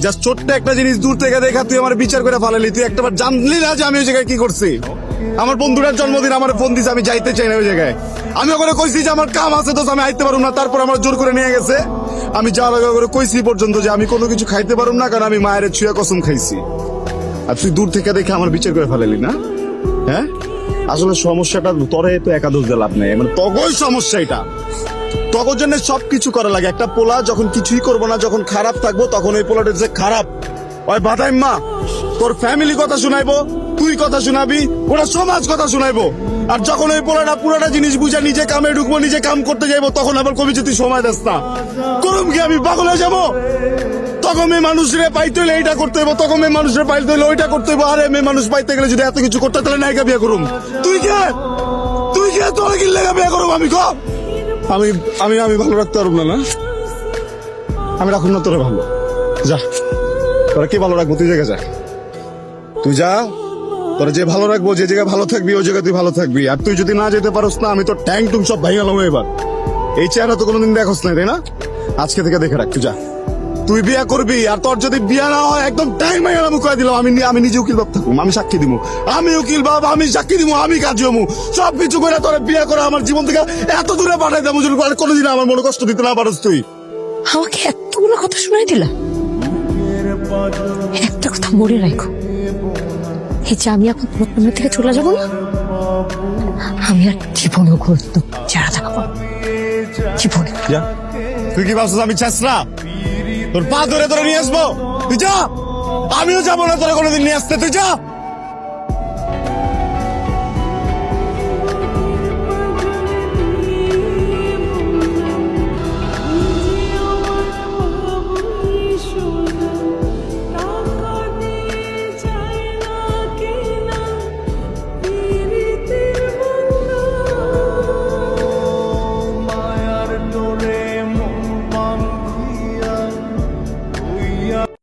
Just ছোট্ট একটা জিনিস দূর থেকে দেখা তুই আমার বিচার করে ফালালি। তুই একটাবার জানলি না যে আমি ওই জায়গায় কি করছি? আমার বন্ধুটার জন্মদিন আমার ফোন দিছে, আমি যাইতে চাই না ওই জায়গায়। আমি ওখানে কইছি যে আমার কাম আছে, তো আমি আইতে পারুম না, তারপর আমার জোর করে নিয়ে গেছে। আমি যাওয়ার আগে করে কইছি পর্যন্ত যে আমি কোনো কিছু খাইতে পারুম না, কারণ আমি মায়ের ছুঁয়া কসম খাইছি। আর তুই দূর থেকে দেখে আমার বিচার করে ফেলালি না? হ্যাঁ, আসলে সমস্যাটা তোরে তো একাদশ দিয়ে লাভ নেই, মানে তগই সমস্যা এটা। তগর জন্য সবকিছু করা লাগে। একটা পোলা যখন কিছুই করবো না, যখন খারাপ থাকবো, তখন ওই পোলাটা যে খারাপ ওই বাদাই মা তোর ফ্যামিলি কথা শুনাইবো, তুই কথা শুনাবি, ওরা সমাজ কথা শুনাইবো। আর যখন ওই পোলাটা পুরোটা জিনিস বুঝা নিজে কামে ঢুকবো, নিজে কাম করতে যাইবো, তখন আবার কবি যে তুই সময় দাস না। করুম কি আমি পাগল হয়ে যাবো? তখন মেয়ে মানুষরে পাইতে হইলে এইটা করতে হইব, তখন মেয়ে মানুষরে পাইতে হইলে ওইটা করতে হইব। আরে মেয়ে মানুষ পাইতে গেলে যদি এত কিছু করতে, তাহলে নায়িকা বিয়ে করুম। তুই কে তোর কি লেগা বিয়ে করুম? আমি ক আমি আমি আমি ভালো রাখতে পারবো না। আমি রাখুন না তোরা ভালো। যা, তোরা কি ভালো রাখবো? তুই জায়গা যা, তুই যা। তোরা যে ভালো রাখবো, যে জায়গায় ভালো থাকবি, ওই জায়গায় তুই ভালো থাকবি। আর তুই যদি না যেতে পারোস না, আমি তো ট্যাং টুং সব ভাই গেলাম এবার। এই চেহারা তো কোনোদিন দেখোস না, তাই না? আজকে থেকে দেখে রাখ, তুই যা। তুই বিয়া করবি, আর তোর যদি বিয়া না হয় একদম টাইম হয়ে গেলাম কয়ে দিলাম। আমি নিজে উকিল বাপ থাকুম, আমি সাক্ষী দিব, আমি উকিল বাপ, আমি সাক্ষী দিব, আমি কাজ হমু, সবকিছু করে তোরা বিয়া করে আমার জীবন থেকে এত দূরে পাঠাই দেবো, যদি কোনোদিন আমার মনে কষ্ট দিতে না পারোস তুই। আমাকে এতগুলো কথা শোনাই দিলা। একটা কথা মনে রাখো, এই যে আমি এখন তোমার থেকে চলে যাবো না, আমি আর জীবনও ঘুরতো যারা থাকবো জীবনে। যা, তুই কি ভাবছিস আমি চেষ্টা তোর পা ধরে ধরে নিয়ে আসবো? তুই যা, আমিও যাবো না তোরা কোনোদিন নিয়ে আসতে। তুই যা।